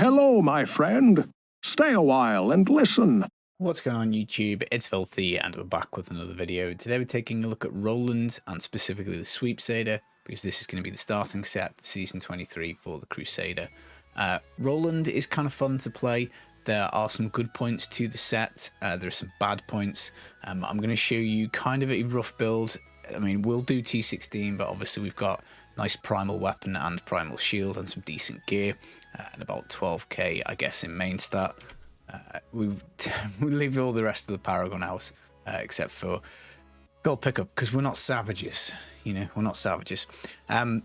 Hello, my friend. Stay a while and listen. What's going on YouTube? It's Filthy and we're back with another video. Today we're taking a look at Rolands and specifically the Sweepsader because this is going to be the starting set season 23 for the Crusader. Roland is kind of fun to play. There are some good points to the set. There are some bad points. I'm going to show you kind of a rough build. I mean, we'll do T16, but obviously we've got nice primal weapon and primal shield and some decent gear and about 12k, I guess, in main stat. We leave all the rest of the Paragon house except for gold pickup because we're not savages, you know, we're not savages. But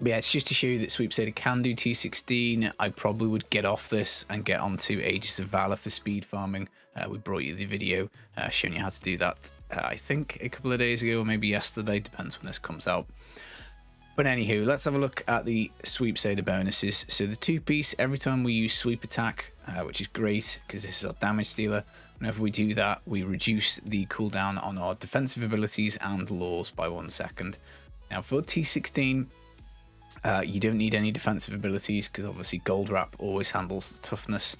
yeah, it's just to show you that Sweepsader can do T16. I probably would get off this and get onto Aegis of Valor for speed farming. We brought you the video showing you how to do that, I think a couple of days ago or maybe yesterday, depends when this comes out. But anywho, let's have a look at the Sweepsader bonuses. So the two-piece, every time we use sweep attack, which is great because this is our damage dealer, whenever we do that, we reduce the cooldown on our defensive abilities and laws by 1 second. Now for T16, you don't need any defensive abilities because obviously Gold Wrap always handles the toughness.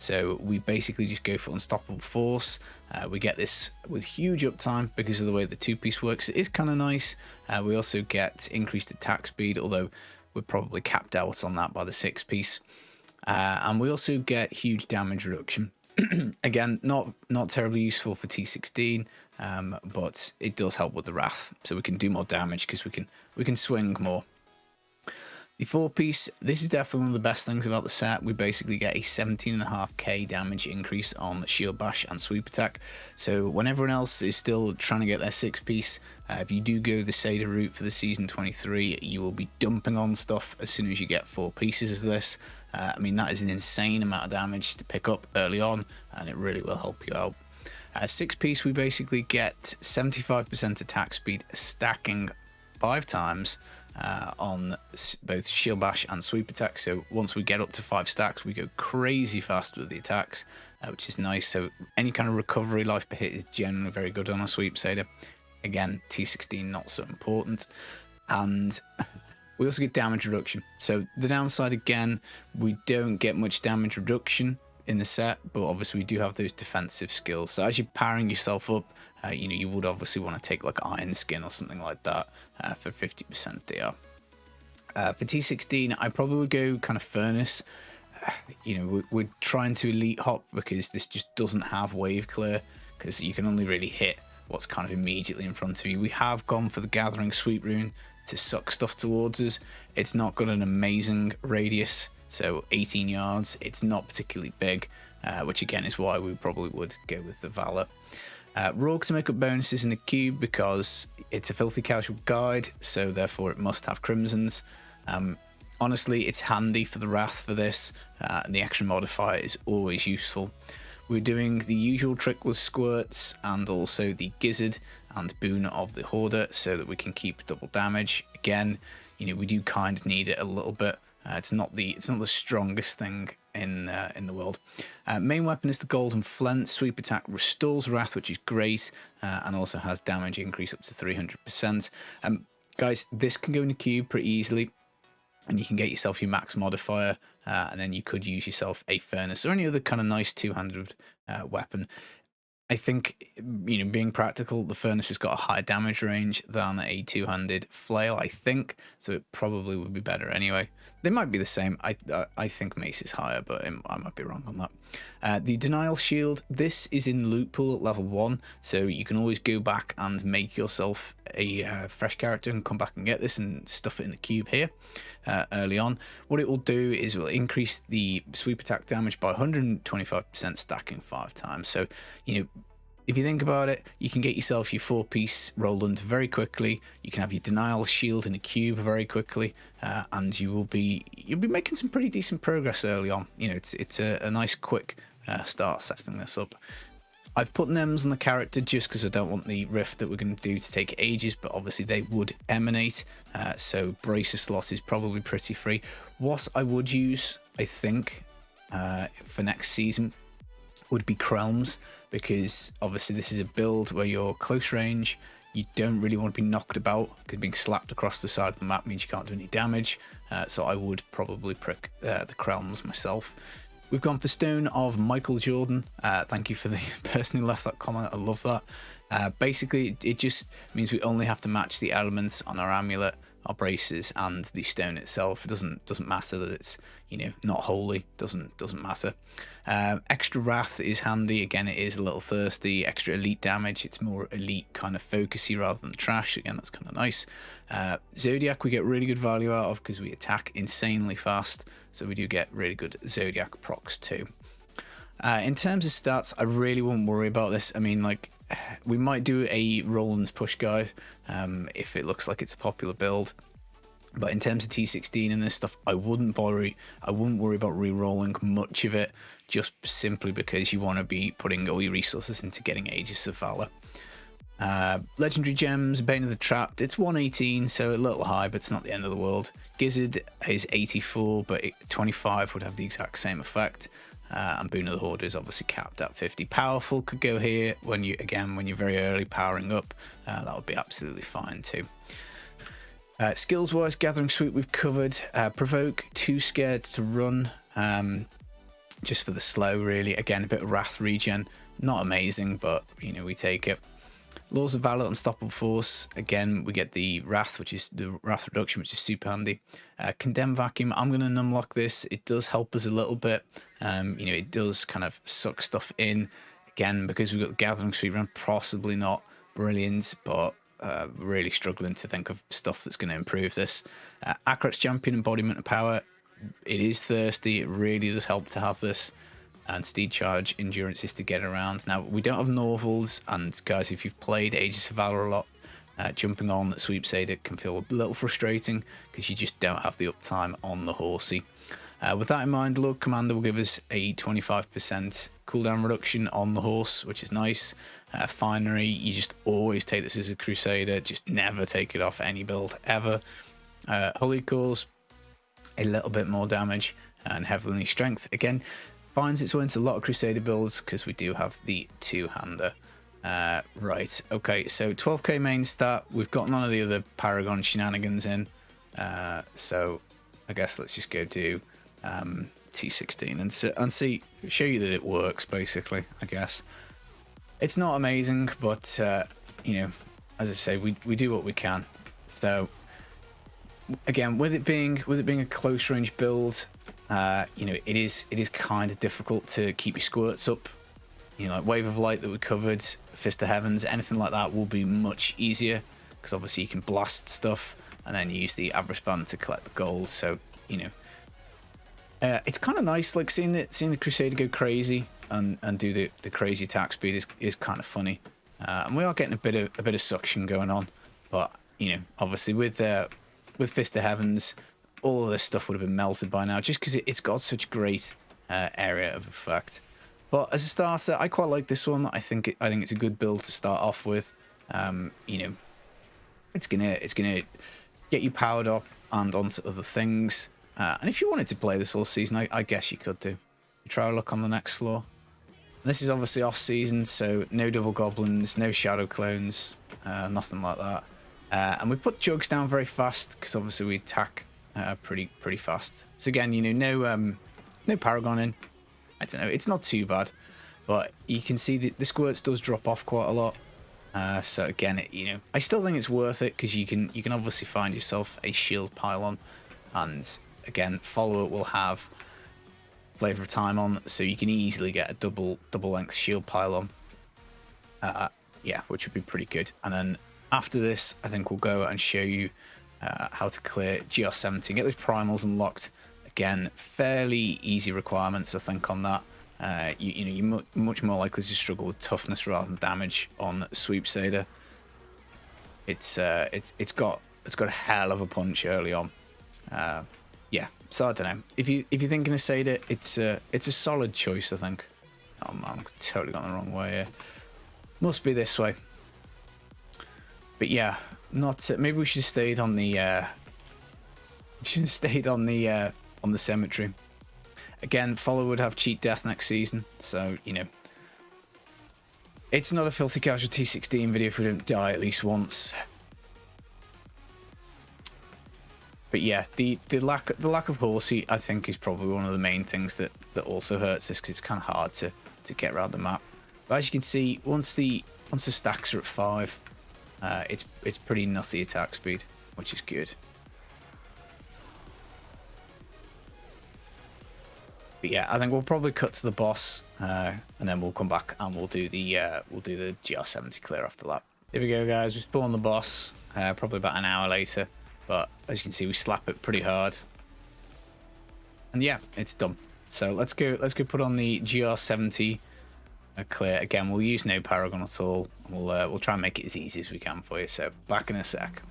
So we basically just go for Unstoppable Force. We get this with huge uptime because of the way the two-piece works. It is kind of nice. We also get increased attack speed, although we're probably capped out on that by the 6-piece. And we also get huge damage reduction. Again, not terribly useful for T16, but it does help with the Wrath. So we can do more damage because we can swing more. The 4-piece, this is definitely one of the best things about the set. We basically get a 17.5k damage increase on the Shield Bash and Sweep Attack. So when everyone else is still trying to get their 6-piece, if you do go the Seder route for the Season 23, you will be dumping on stuff as soon as you get 4 pieces of this. I mean, that is an insane amount of damage to pick up early on, and it really will help you out. 6-piece, we basically get 75% attack speed stacking 5 times. On both Shield Bash and Sweep Attack. So once we get up to 5 stacks, we go crazy fast with the attacks, which is nice. So any kind of recovery life per hit is generally very good on a Sweepsader. Again, T16 not so important. And we also get damage reduction. So the downside, again, we don't get much damage reduction in the set, but obviously we do have those defensive skills. So as you're powering yourself up, you know, you would obviously want to take like Iron Skin or something like that for 50% DR. For T16, I probably would go kind of Furnace. You know, we're trying to Elite Hop because this just doesn't have Wave Clear because you can only really hit what's kind of immediately in front of you. We have gone for the Gathering Sweep Rune to suck stuff towards us. It's not got an amazing radius, so 18 yards. It's not particularly big, which again is why we probably would go with the Valor. Rogue to make up bonuses in the cube because it's a filthy casual guide, so therefore it must have crimsons. Honestly, it's handy for the Wrath for this, and the action modifier is always useful. We're doing the usual trick with squirts and also the Gizzard and boon of the Hoarder so that we can keep double damage. Again, you know, we do kind of need it a little bit. It's not the strongest thing in the world. Main weapon is the Golden Flint. Sweep Attack restores Wrath, which is great, and also has damage increase up to 300%. Guys, this can go in a cube pretty easily, and you can get yourself your max modifier, and then you could use yourself a Furnace or any other kind of nice two-handed weapon. I think, you know, being practical, the Furnace has got a higher damage range than a two-handed flail, I think, so it probably would be better anyway. They might be the same. I think Mace is higher, but I might be wrong on that. The Denial Shield, this is in Loot Pool at level 1, so you can always go back and make yourself a fresh character and come back and get this and stuff it in the cube here early on. What it will do is it will increase the Sweep Attack damage by 125%, stacking 5 times. So, you know, if you think about it, you can get yourself your 4-piece Roland very quickly. You can have your Denial Shield in a cube very quickly, and you'll be making some pretty decent progress early on. You know, it's a nice quick start setting this up. I've put NEMs on the character just because I don't want the rift that we're going to do to take ages, but obviously they would emanate, so Bracer slot is probably pretty free. What I would use, I think, for next season would be Krelms, because obviously this is a build where you're close range, you don't really want to be knocked about, because being slapped across the side of the map means you can't do any damage. So I would probably prick the Crowns myself. We've gone for Stone of Michael Jordan. Thank you for the person who left that comment. I love that. Basically, it just means we only have to match the elements on our amulet, our braces, and the stone itself. It doesn't matter that it's, you know, not holy. Doesn't matter. Extra Wrath is handy. Again, it is a little thirsty. Extra elite damage. It's more elite kind of focusy rather than trash. Again, that's kind of nice. Zodiac we get really good value out of because we attack insanely fast. So we do get really good Zodiac procs too. In terms of stats, I really won't worry about this. I mean, like, we might do a Rolands push guide if it looks like it's a popular build. But in terms of T16 and this stuff, I wouldn't worry about re-rolling much of it, just simply because you want to be putting all your resources into getting Aegis of Valor. Legendary Gems, Bane of the Trapped, it's 118, so a little high, but it's not the end of the world. Gizzard is 84, but 25 would have the exact same effect. And Boon of the Hoarder is obviously capped at 50. Powerful could go here when you're very early powering up. That would be absolutely fine too. Skills wise, Gathering Sweep we've covered. Provoke, too scared to run, just for the slow really. Again, a bit of Wrath regen, not amazing, but you know, we take it. Laws of Valor, Unstoppable Force. Again, we get the Wrath, which is the Wrath reduction, which is super handy. Condemn Vacuum, I'm going to numlock this. It does help us a little bit. You know, it does kind of suck stuff in. Again, because we've got the Gathering Sweep run, possibly not brilliant, but really struggling to think of stuff that's going to improve this. Akrat's Champion, Embodiment of Power. It is thirsty. It really does help to have this. And Steed Charge, Endurance is to get around. Now, we don't have Norvals, and guys, if you've played Aegis of Valor a lot, jumping on Sweepsader can feel a little frustrating because you just don't have the uptime on the horsey. With that in mind, Lord Commander will give us a 25% cooldown reduction on the horse, which is nice. Finery, you just always take this as a Crusader, just never take it off any build ever. Holy Cause, a little bit more damage, and Heavenly Strength, again, finds its way into a lot of Crusader builds because we do have the two-hander. Right, okay, so 12k main stat. We've got none of the other Paragon shenanigans in, so I guess let's just go do T16 and show you that it works, basically. I guess it's not amazing, but you know, as I say, we do what we can. So again, with it being a close range build, you know, it is kind of difficult to keep your squirts up. You know, like Wave of Light that we covered, Fist of Heavens, anything like that will be much easier because obviously you can blast stuff and then use the Avarice Band to collect the gold. So you know, it's kind of nice, like seeing the Crusader go crazy and do the crazy attack speed is kind of funny. And we are getting a bit of suction going on, but you know, obviously with Fist of Heavens, all of this stuff would have been melted by now, just because it's got such great area of effect. But as a starter, I quite like this one. I think it's a good build to start off with. You know, it's gonna get you powered up and onto other things. And if you wanted to play this all season, I guess you could do. You try a look on the next floor. And this is obviously off season, so no double goblins, no shadow clones, nothing like that. And we put jugs down very fast because obviously we attack pretty fast. So again, you know, no Paragon in. I don't know, it's not too bad, but you can see the squirts does drop off quite a lot. So again, you know, I still think it's worth it because you can obviously find yourself a shield pylon, and again, follower will have Flavor of Time on, so you can easily get a double length shield pylon. Yeah, which would be pretty good. And then after this, I think we'll go and show you how to clear GR70, get those primals unlocked. Again, fairly easy requirements, I think, on that. You know, you're much more likely to struggle with toughness rather than damage on Sweepsader. It's got a hell of a punch early on. Yeah, so I don't know. If you're thinking of Sader, it's a solid choice, I think. Oh man, I'm totally gone the wrong way here. Must be this way. But yeah, not. Maybe we should have stayed on the. On the cemetery. Again, follower would have cheat death next season, so you know, It's not a filthy casual T16 video if we don't die at least once. But yeah, the lack of horsey, I think, is probably one of the main things that also hurts us, because it's kind of hard to get around the map. But as you can see, once the stacks are at 5, it's pretty nutty attack speed, which is good. But yeah, I think we'll probably cut to the boss, and then we'll come back and we'll do the GR70 clear after that. Here we go, guys. We spawn the boss probably about an hour later, but as you can see, we slap it pretty hard, and yeah, it's done. So let's go put on the GR70 clear again. We'll use no paragon at all. We'll try and make it as easy as we can for you. So back in a sec.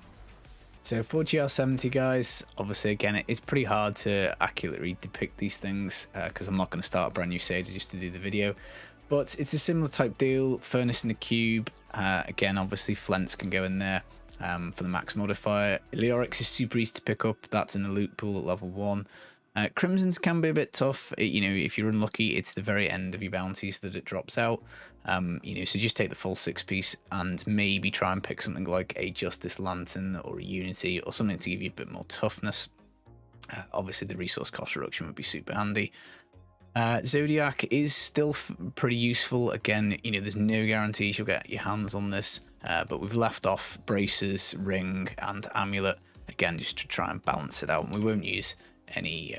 So for GR70, guys, obviously, again, it's pretty hard to accurately depict these things because I'm not going to start a brand new Crusader just to do the video. But it's a similar type deal. Furnace in the cube. Again, obviously, Flents can go in there for the max modifier. Leorix is super easy to pick up. That's in the loot pool at level 1. Crimsons can be a bit tough. You know, if you're unlucky, it's the very end of your bounties that it drops out. You know, so just take the full 6-piece and maybe try and pick something like a Justice Lantern or a Unity or something to give you a bit more toughness. Obviously, the resource cost reduction would be super handy. Zodiac is still pretty useful. Again, you know, there's no guarantees you'll get your hands on this, but we've left off Braces, Ring, and Amulet, again, just to try and balance it out. And we won't use any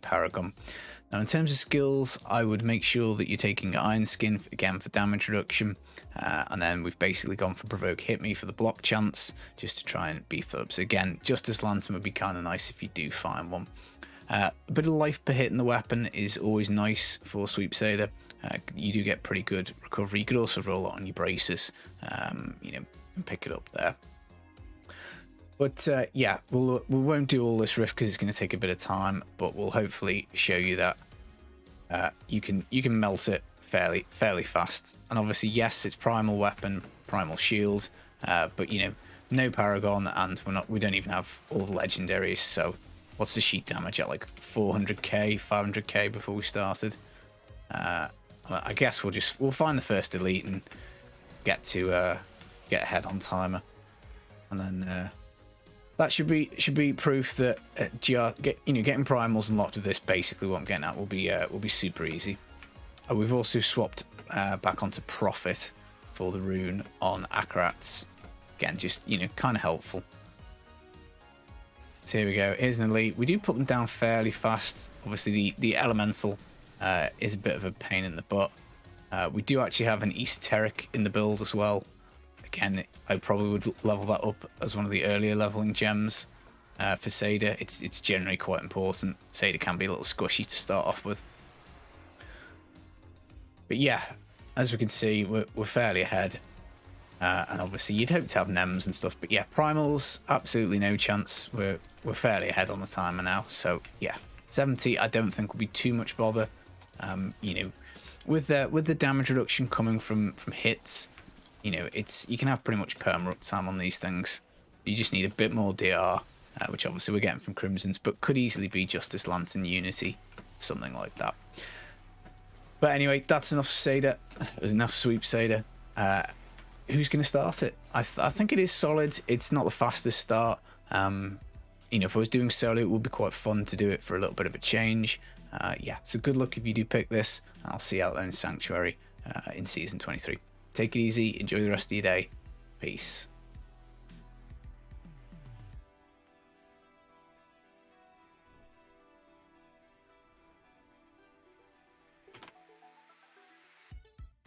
Paragon. Now, in terms of skills, I would make sure that you're taking Iron Skin, again, for damage reduction. And then we've basically gone for Provoke Hit Me for the block chance, just to try and beef that up. So again, Justice Lantern would be kind of nice if you do find one. A bit of life per hit in the weapon is always nice for Sweepsader. You do get pretty good recovery. You could also roll it on your braces, you know, and pick it up there. But yeah, we won't do all this riff because it's going to take a bit of time, but we'll hopefully show you that you can melt it fairly fast. And obviously, yes, it's primal weapon, primal shield, but you know, no paragon, and we don't even have all the legendaries. So what's the sheet damage at, like 400k, 500k before we started? I guess we'll find the first elite and get ahead on timer, and then. That should be proof that getting primals unlocked with this, basically what I'm getting at, will be super easy. We've also swapped back onto Prophet for the rune on Akrats. Again, just, you know, kind of helpful. So here we go. Here's an elite. We do put them down fairly fast. Obviously, the elemental is a bit of a pain in the butt. We do actually have an esoteric in the build as well. Again, I probably would level that up as one of the earlier leveling gems for Seder. It's generally quite important. Seder can be a little squishy to start off with. But yeah, as we can see, we're fairly ahead. And obviously, you'd hope to have Nems and stuff. But yeah, Primals, absolutely no chance. We're fairly ahead on the timer now. So yeah, 70, I don't think will be too much bother. You know, with the damage reduction coming from hits, you know, you can have pretty much perma uptime on these things. You just need a bit more DR, which obviously we're getting from Crimsons, but could easily be Justice Lantern Unity, something like that. But anyway, that's enough Seder. There's enough Sweepsader. Who's going to start it? I think it is solid. It's not the fastest start. You know, if I was doing solo, it would be quite fun to do it for a little bit of a change. Yeah, so good luck if you do pick this. I'll see you out there in Sanctuary in Season 23. Take it easy, enjoy the rest of your day. Peace.